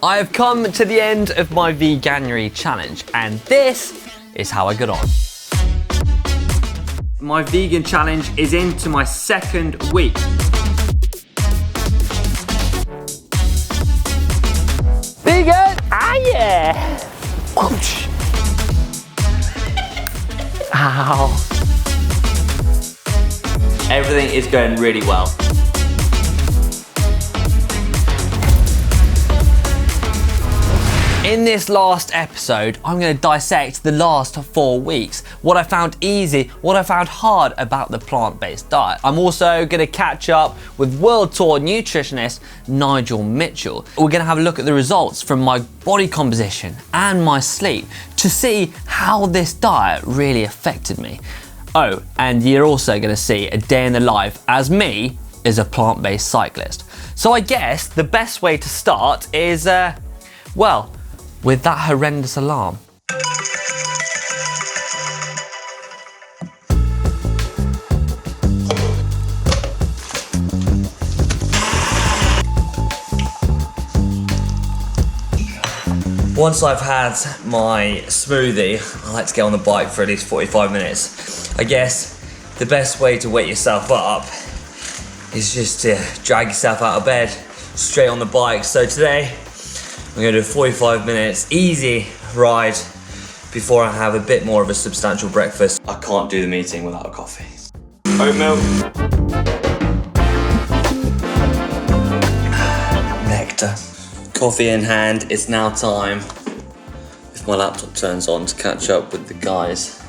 I have come to the end of my Veganuary challenge, and this is how I got on. My vegan challenge is into my second week. Vegan! Ah yeah! Ouch. Ow. Everything is going really well. In this last episode, I'm going to dissect the last 4 weeks, what I found easy, what I found hard about the plant-based diet. I'm also going to catch up with World Tour nutritionist Nigel Mitchell. We're going to have a look at the results from my body composition and my sleep to see how this diet really affected me. Oh, and you're also going to see a day in the life as me as a plant-based cyclist. So I guess the best way to start is, well, with that horrendous alarm. Once I've had my smoothie, I like to get on the bike for at least 45 minutes. I guess the best way to wake yourself up is just to drag yourself out of bed, straight on the bike. So today, I'm going to do a 45 minutes easy ride before I have a bit more of a substantial breakfast. I can't do the meeting without a coffee. Oat milk. Nectar. Coffee in hand, it's now time, if my laptop turns on, to catch up with the guys.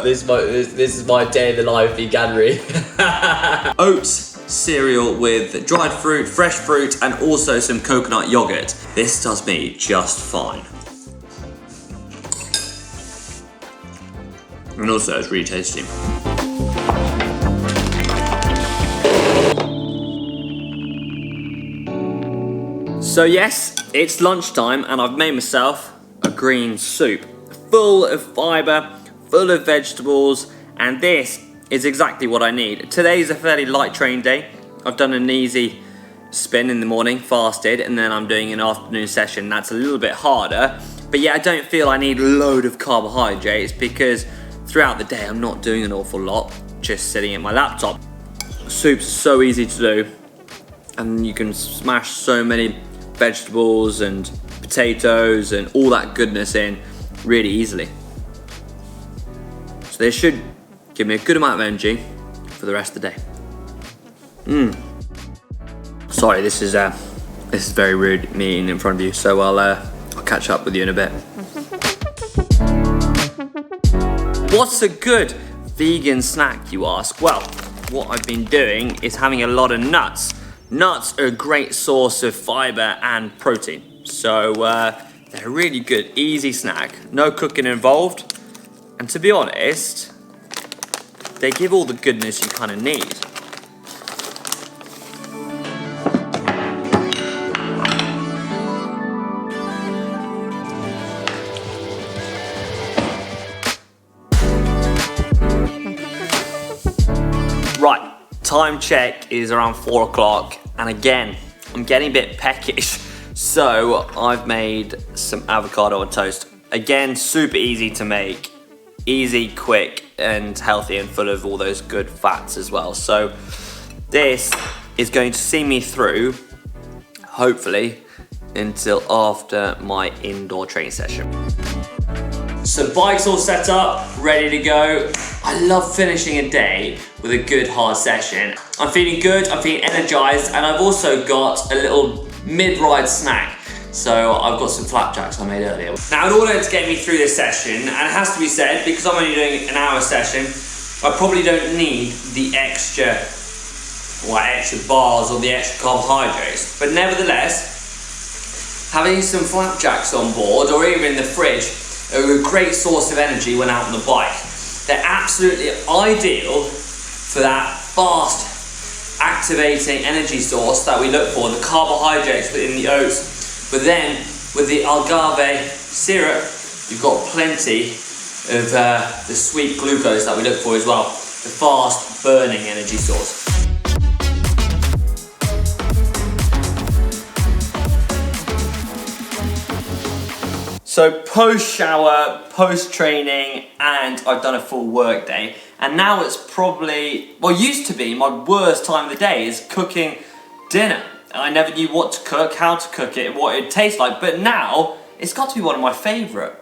This is my day in the life Veganuary. Oats cereal with dried fruit, fresh fruit, and also some coconut yogurt. This does me just fine. And also it's really tasty. So yes, it's lunchtime and I've made myself a green soup. Full of fibre, full of vegetables, and this is exactly what I need. Today's a fairly light training day. I've done an easy spin in the morning, fasted, and then I'm doing an afternoon session. That's a little bit harder, but yeah, I don't feel I need a load of carbohydrates because throughout the day I'm not doing an awful lot, just sitting at my laptop. Soup's so easy to do, and you can smash so many vegetables and potatoes and all that goodness in really easily. So this should give me a good amount of energy for the rest of the day. Sorry, this is very rude, me eating in front of you. So I'll catch up with you in a bit. What's a good vegan snack, you ask? Well, what I've been doing is having a lot of nuts. Nuts are a great source of fibre and protein. So they're a really good, easy snack. No cooking involved. And to be honest, they give all the goodness you kind of need. Right, time check is around 4 o'clock. And again, I'm getting a bit peckish. So I've made some avocado on toast. Again, super easy to make. Easy, quick, and healthy, and full of all those good fats as well. So this is going to see me through, hopefully, until after my indoor training session. So bike's all set up, ready to go. I love finishing a day with a good hard session. I'm feeling good, I'm feeling energized, and I've also got a little mid-ride snack. So I've got some flapjacks I made earlier. Now, in order to get me through this session, and it has to be said, because I'm only doing an hour session, I probably don't need the extra bars or the extra carbohydrates. But nevertheless, having some flapjacks on board or even in the fridge are a great source of energy when out on the bike. They're absolutely ideal for that fast activating energy source that we look for, the carbohydrates within the oats. But then with the agave syrup, you've got plenty of the sweet glucose that we look for as well, the fast burning energy source. So post shower, post training, and I've done a full work day. And now it's probably, well, used to be my worst time of the day is cooking dinner. I never knew what to cook, how to cook it, what it tastes like, but now it's got to be one of my favourite.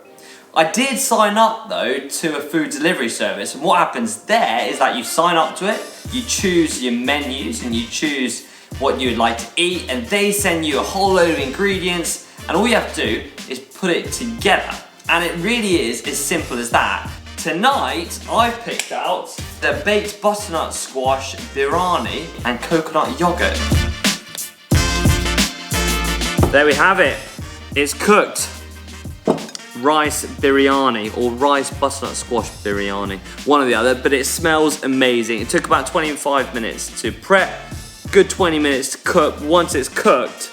I did sign up though to a food delivery service, and what happens there is that you sign up to it, you choose your menus and you choose what you would like to eat, and they send you a whole load of ingredients, and all you have to do is put it together. And it really is as simple as that. Tonight, I've picked out the baked butternut squash biryani and coconut yogurt. There we have it. It's cooked. Rice biryani or rice butternut squash biryani, one or the other, but it smells amazing. It took about 25 minutes to prep, good 20 minutes to cook. Once it's cooked,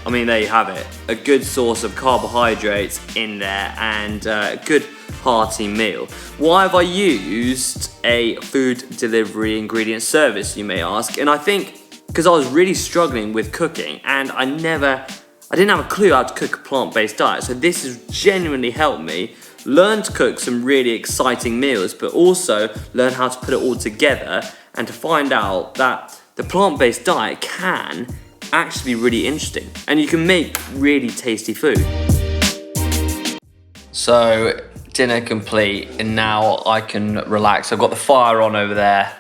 I mean, there you have it. A good source of carbohydrates in there and a good hearty meal. Why have I used a food delivery ingredient service, you may ask? And I think because I was really struggling with cooking and I didn't have a clue how to cook a plant-based diet. So this has genuinely helped me learn to cook some really exciting meals, but also learn how to put it all together and to find out that the plant-based diet can actually be really interesting and you can make really tasty food. So dinner complete and now I can relax. I've got the fire on over there.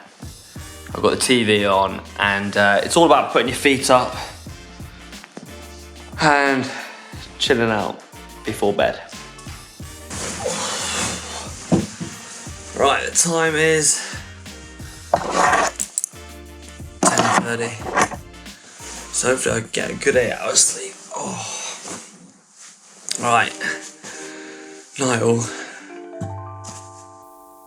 I've got the TV on and it's all about putting your feet up and chilling out before bed. Right, the time is 10:30. So hopefully I can get a good 8 hours sleep. Oh. Right, night all.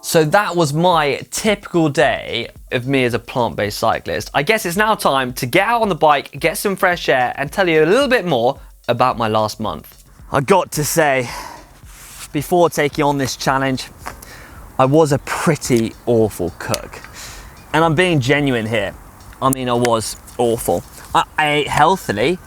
So that was my typical day of me as a plant-based cyclist. I guess it's now time to get out on the bike, get some fresh air, and tell you a little bit more about my last month. I got to say, before taking on this challenge, I was a pretty awful cook. And I'm being genuine here. I mean, I was awful. I ate healthily,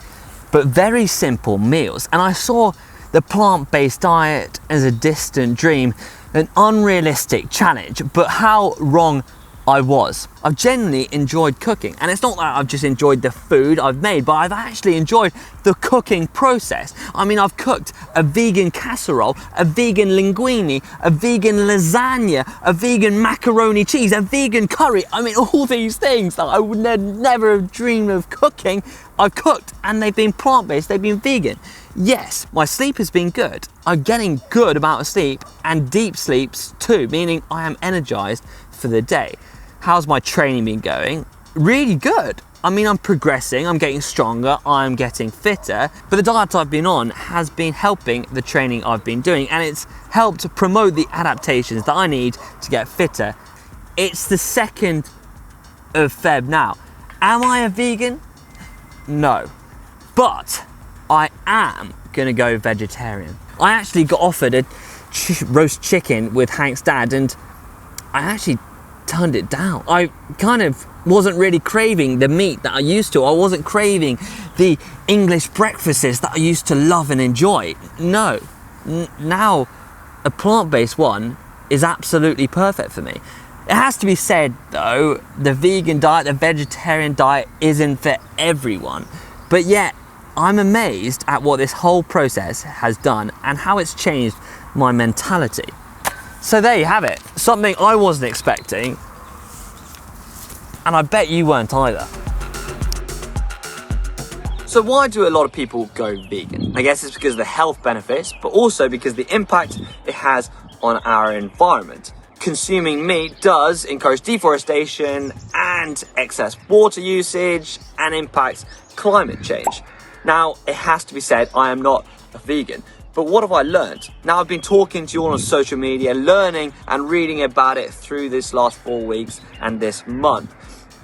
but very simple meals. And I saw the plant-based diet as a distant dream, an unrealistic challenge, but how wrong I was. I've genuinely enjoyed cooking, and it's not that I've just enjoyed the food I've made, but I've actually enjoyed the cooking process. I mean, I've cooked a vegan casserole, a vegan linguine, a vegan lasagna, a vegan macaroni cheese, a vegan curry. I mean, all these things that I would never have dreamed of cooking, I've cooked, and they've been plant-based, they've been vegan. Yes, my sleep has been good. I'm getting good amount of sleep and deep sleeps too, meaning I am energized for the day. How's my training been going? Really good. I mean, I'm progressing, I'm getting stronger, I'm getting fitter, but the diet I've been on has been helping the training I've been doing, and it's helped promote the adaptations that I need to get fitter. It's the 2nd of Feb now. Am I a vegan? No. But I am gonna go vegetarian. I actually got offered a roast chicken with Hank's dad, and I actually turned it down. I kind of wasn't really craving the meat that I used to. I wasn't craving the English breakfasts that I used to love and enjoy. No, now a plant-based one is absolutely perfect for me. It has to be said though, the vegan diet, the vegetarian diet isn't for everyone, but yet I'm amazed at what this whole process has done and how it's changed my mentality. So there you have it, something I wasn't expecting, and I bet you weren't either. So why do a lot of people go vegan? I guess it's because of the health benefits, but also because the impact it has on our environment. Consuming meat does encourage deforestation and excess water usage and impacts climate change. Now, it has to be said, I am not a vegan. But what have I learned? Now, I've been talking to you all on social media, learning and reading about it through this last 4 weeks and this month.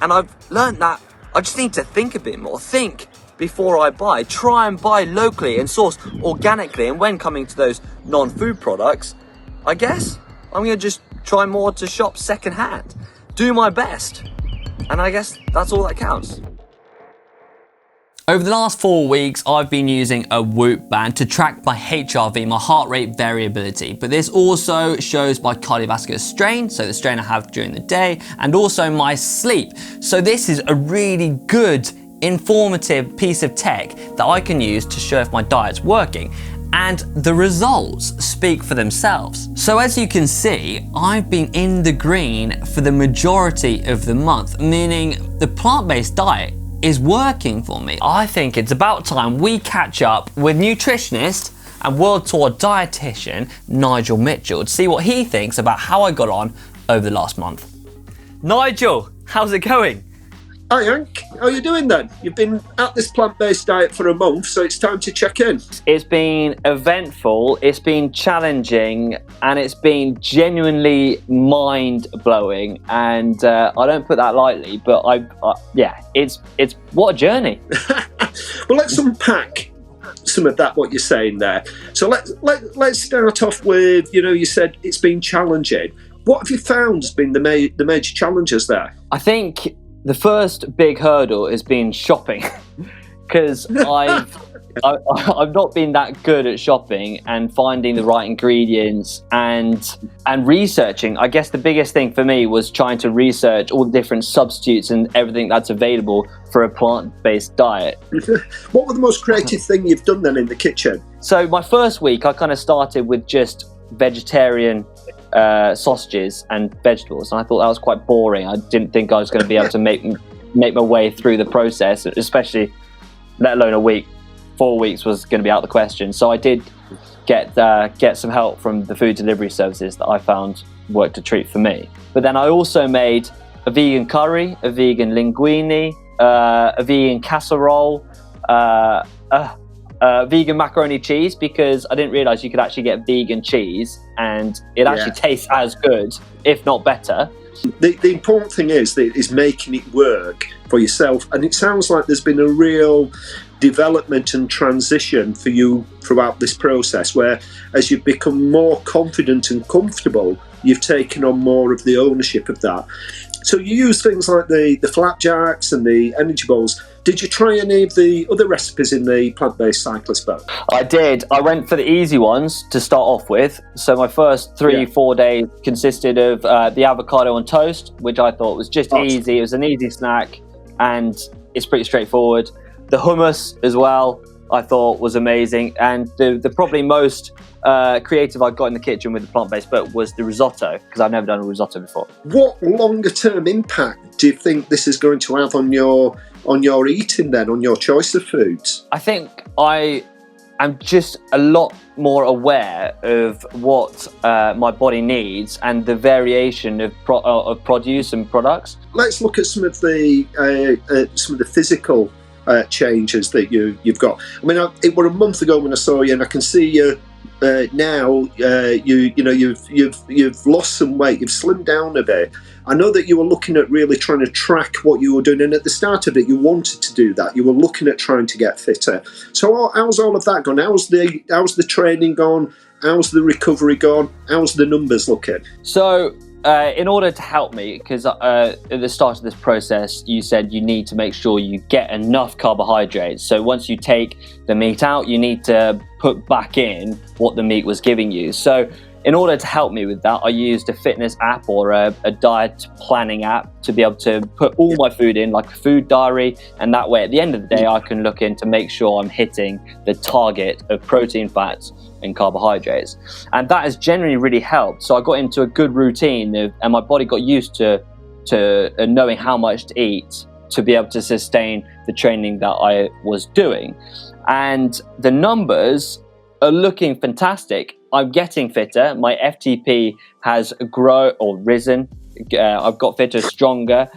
And I've learned that I just need to think a bit more. Think before I buy. Try and buy locally and source organically. And when coming to those non-food products, I guess I'm going to just try more to shop secondhand. Do my best. And I guess that's all that counts. Over the last 4 weeks, I've been using a Whoop band to track my HRV, my heart rate variability, but this also shows my cardiovascular strain, so the strain I have during the day, and also my sleep. So this is a really good, informative piece of tech that I can use to show if my diet's working. And the results speak for themselves. So as you can see, I've been in the green for the majority of the month, meaning the plant-based diet is working for me. I think it's about time we catch up with nutritionist and world tour dietitian Nigel Mitchell to see what he thinks about how I got on over the last month. Nigel, how's it going? Hi Hank, how are you doing then? You've been at this plant-based diet for a month, so it's time to check in. It's been eventful, it's been challenging, and it's been genuinely mind-blowing. And I don't put that lightly, but it's what a journey. Well, let's unpack some of that, what you're saying there. So let's start off with, you said it's been challenging. What have you found has been the major challenges there? I think the first big hurdle has been shopping, because I've not been that good at shopping and finding the right ingredients and researching. I guess the biggest thing for me was trying to research all the different substitutes and everything that's available for a plant-based diet. What were the most creative thing you've done then in the kitchen? So my first week, I kind of started with just vegetarian sausages and vegetables, and I thought that was quite boring. I didn't think I was going to be able to make my way through the process, especially let alone a week. 4 weeks was going to be out of the question. So I did get some help from the food delivery services that I found worked a treat for me. But then I also made a vegan curry, a vegan linguine, a vegan casserole, vegan macaroni cheese, because I didn't realize you could actually get vegan cheese and it actually tastes as good, if not better. The important thing is making it work for yourself, and it sounds like there's been a real development and transition for you throughout this process, where as you've become more confident and comfortable, you've taken on more of the ownership of that. So you use things like the flapjacks and the energy bowls. Did you try any of the other recipes in the plant-based cyclist book? I did. I went for the easy ones to start off with. So my first 3-4 days consisted of the avocado on toast, which I thought was just easy. It was an easy snack and it's pretty straightforward. The hummus as well, I thought was amazing. And the probably most creative I got in the kitchen with the plant-based book was the risotto, because I've never done a risotto before. What longer-term impact do you think this is going to have on your eating then, on your choice of foods? I think I am just a lot more aware of what my body needs and the variation of produce and products. Let's look at some of the physical changes that you've got. I mean, it were a month ago when I saw you, and I can see you now. You've lost some weight. You've slimmed down a bit. I know that you were looking at really trying to track what you were doing, and at the start of it, you wanted to do that. You were looking at trying to get fitter. So how's all of that gone? How's the training gone? How's the recovery gone? How's the numbers looking? So in order to help me, because at the start of this process, you said you need to make sure you get enough carbohydrates. So once you take the meat out, you need to put back in what the meat was giving you. So in order to help me with that, I used a fitness app or a diet planning app to be able to put all my food in, like a food diary. And that way, at the end of the day, I can look in to make sure I'm hitting the target of protein, fats, and carbohydrates. And that has generally really helped. So I got into a good routine and my body got used to knowing how much to eat to be able to sustain the training that I was doing. And the numbers are looking fantastic. I'm getting fitter. My FTP has risen. I've got fitter, stronger.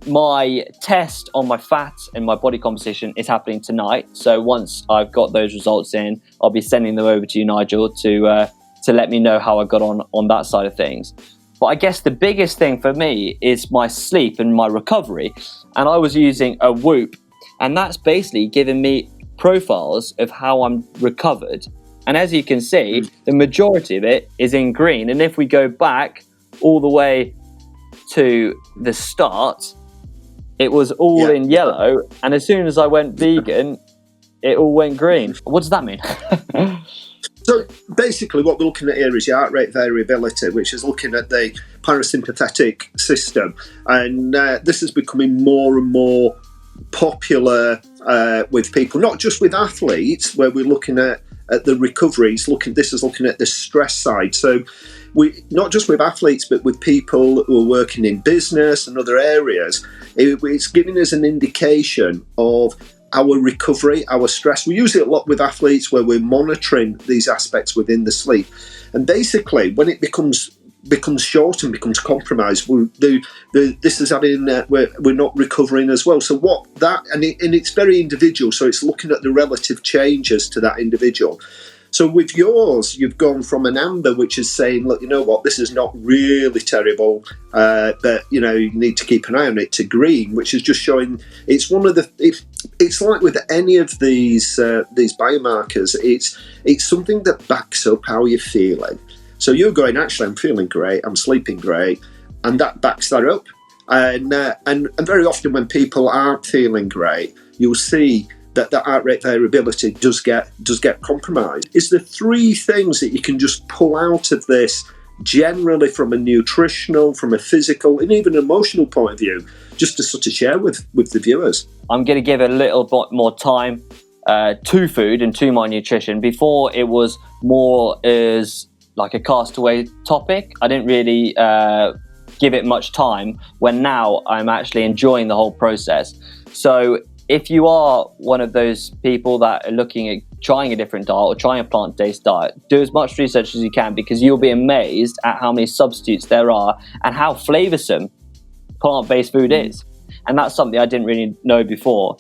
My test on my fat and my body composition is happening tonight. So once I've got those results in, I'll be sending them over to you, Nigel, to let me know how I got on that side of things. But I guess the biggest thing for me is my sleep and my recovery. And I was using a Whoop, and that's basically giving me profiles of how I'm recovered. And as you can see, the majority of it is in green. And if we go back all the way to the start, it was all Yeah. in yellow, and as soon as I went vegan, it all went green. What does that mean? So basically what we're looking at here is your heart rate variability, which is looking at the parasympathetic system. And this is becoming more and more popular with people, not just with athletes, where we're looking at the recovery. This is looking at the stress side. So we not just with athletes, but with people who are working in business and other areas. It's giving us an indication of our recovery, our stress. We use it a lot with athletes where we're monitoring these aspects within the sleep. And basically, when it becomes short and becomes compromised, this is having we're not recovering as well. So what that and it's very individual. So it's looking at the relative changes to that individual. So with yours, you've gone from an amber, which is saying, look, you know what, this is not really terrible, but you need to keep an eye on it, to green, which is just showing it's one of the. It's like with any of these biomarkers, it's something that backs up how you're feeling. So you're going, actually, I'm feeling great, I'm sleeping great, and that backs that up. And very often when people aren't feeling great, you'll see that the heart rate variability does get compromised. Is there three things that you can just pull out of this generally from a nutritional, from a physical, and even emotional point of view, just to sort of share with the viewers? I'm going to give a little bit more time to food and to my nutrition. Before, it was more as like a castaway topic. I didn't really give it much time, when now I'm actually enjoying the whole process. So if you are one of those people that are looking at trying a different diet or trying a plant-based diet, do as much research as you can, because you'll be amazed at how many substitutes there are and how flavoursome plant-based food is. And that's something I didn't really know before.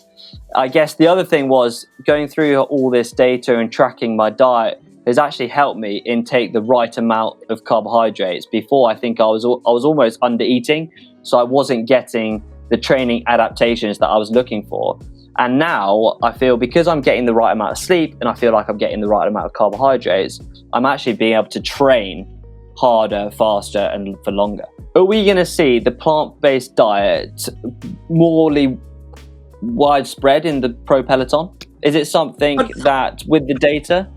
I guess the other thing was going through all this data and tracking my diet has actually helped me intake the right amount of carbohydrates. Before, I think I was almost under eating, so I wasn't getting the training adaptations that I was looking for. And now I feel, because I'm getting the right amount of sleep and I feel like I'm getting the right amount of carbohydrates, I'm actually being able to train harder, faster, and for longer. Are we going to see the plant-based diet morely widespread in the pro peloton? Is it something that, with the data?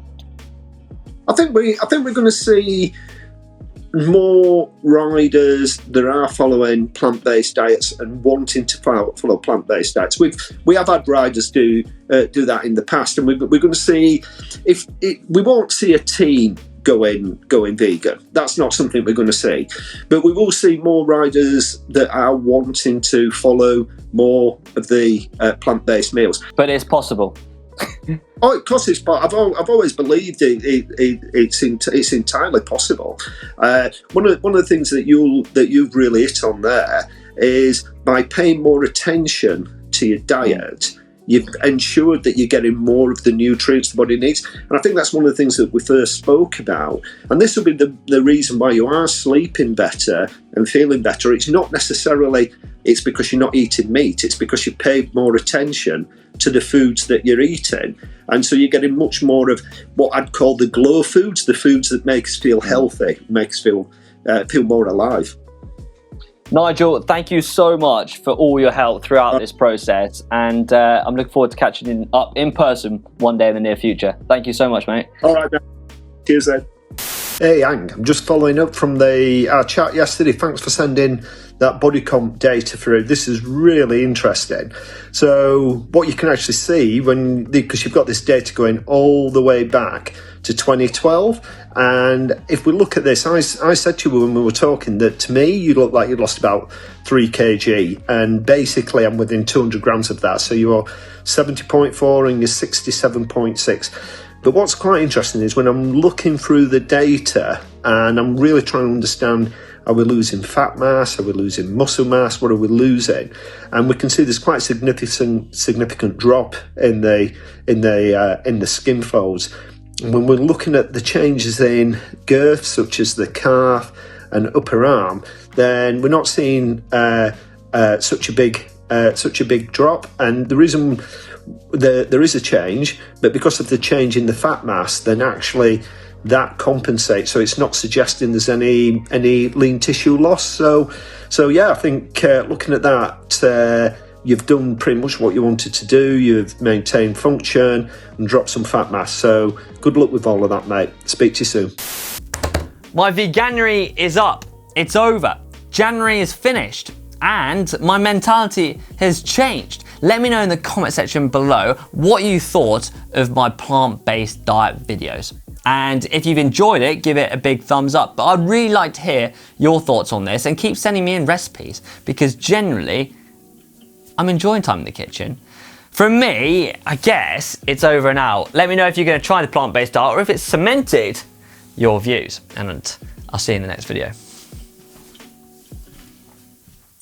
I think we're going to see more riders that are following plant-based diets and wanting to follow plant-based diets. We have had riders do that in the past, and we're going to see we won't see a team going vegan. That's not something we're going to see, but we will see more riders that are wanting to follow more of the plant-based meals. But it's possible. Oh, of course, I've always believed it's entirely possible. One of the things that you've really hit on there is, by paying more attention to your diet, you've ensured that you're getting more of the nutrients the body needs. And I think that's one of the things that we first spoke about. And this will be the reason why you are sleeping better and feeling better. It's not necessarily it's because you're not eating meat. It's because you paid more attention to the foods that you're eating. And so you're getting much more of what I'd call the glow foods, the foods that make us feel healthy, make us feel more alive. Nigel, thank you so much for all your help throughout this process, and I'm looking forward to catching up in person one day in the near future. Thank you so much, mate. All right, man. Cheers, then. Hey, Ang, I'm just following up from our chat yesterday. Thanks for sending that body comp data through. This is really interesting. So what you can actually see, because you've got this data going all the way back to 2012, and if we look at this, I said to you when we were talking that to me you look like you'd lost about 3 kg, and basically I'm within 200 grams of that. So you're 70.4 and you're 67.6. But what's quite interesting is when I'm looking through the data and I'm really trying to understand, are we losing fat mass? Are we losing muscle mass? What are we losing? And we can see there's quite a significant drop in the skin folds. And when we're looking at the changes in girth, such as the calf and upper arm, then we're not seeing such a big drop. And the reason there is a change, but because of the change in the fat mass, then actually that compensates. So it's not suggesting there's any lean tissue loss. So yeah, I think looking at that you've done pretty much what you wanted to do. You've maintained function and dropped some fat mass. So good luck with all of that, mate. Speak to you soon. My Veganuary is up. It's over. January is finished. And my mentality has changed. Let me know in the comment section below what you thought of my plant-based diet videos. And if you've enjoyed it, give it a big thumbs up. But I'd really like to hear your thoughts on this and keep sending me in recipes because generally, I'm enjoying time in the kitchen. From me, I guess it's over and out. Let me know if you're going to try the plant-based diet or if it's cemented your views. And I'll see you in the next video.